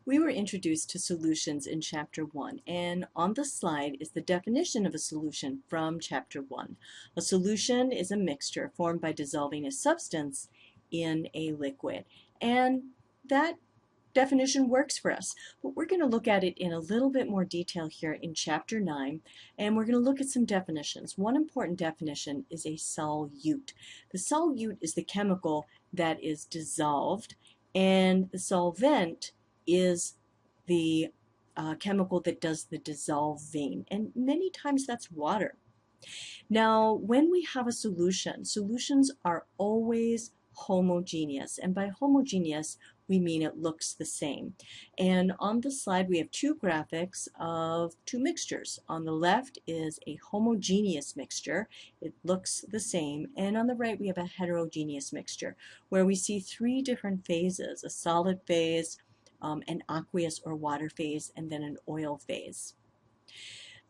We were introduced to solutions in Chapter 1, and on the slide is the definition of a solution from Chapter 1. A solution is a mixture formed by dissolving a substance in a liquid, and that definition works for us. But we're going to look at it in a little bit more detail here in Chapter 9, and we're going to look at some definitions. One important definition is a solute. The solute is the chemical that is dissolved, and the solvent is the chemical that does the dissolving, and many times that's water. Now, when we have a solution, solutions are always homogeneous, and by homogeneous we mean it looks the same. And on the slide we have two graphics of two mixtures. On the left is a homogeneous mixture, it looks the same, and on the right we have a heterogeneous mixture where we see three different phases: a solid phase, an aqueous or water phase, and then an oil phase.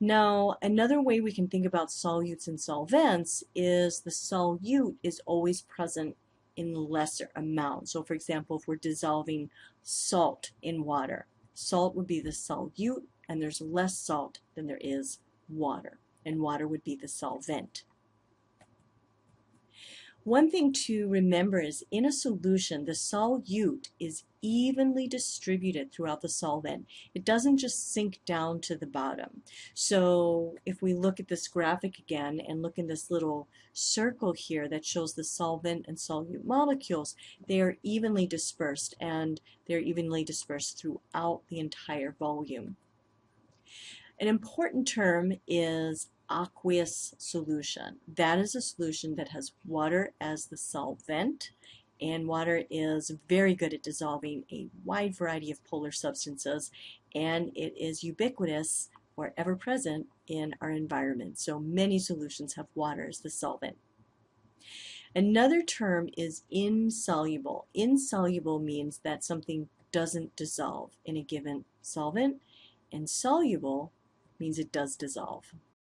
Now, another way we can think about solutes and solvents is the solute is always present in lesser amounts. So for example, if we're dissolving salt in water, salt would be the solute, and there's less salt than there is water, and water would be the solvent. One thing to remember is in a solution, the solute is evenly distributed throughout the solvent. It doesn't just sink down to the bottom. So if we look at this graphic again and look in this little circle here that shows the solvent and solute molecules, they are evenly dispersed, and they're evenly dispersed throughout the entire volume. An important term is aqueous solution. That is a solution that has water as the solvent, and water is very good at dissolving a wide variety of polar substances, and it is ubiquitous or ever present in our environment. So many solutions have water as the solvent. Another term is insoluble. Insoluble means that something doesn't dissolve in a given solvent, and soluble means it does dissolve.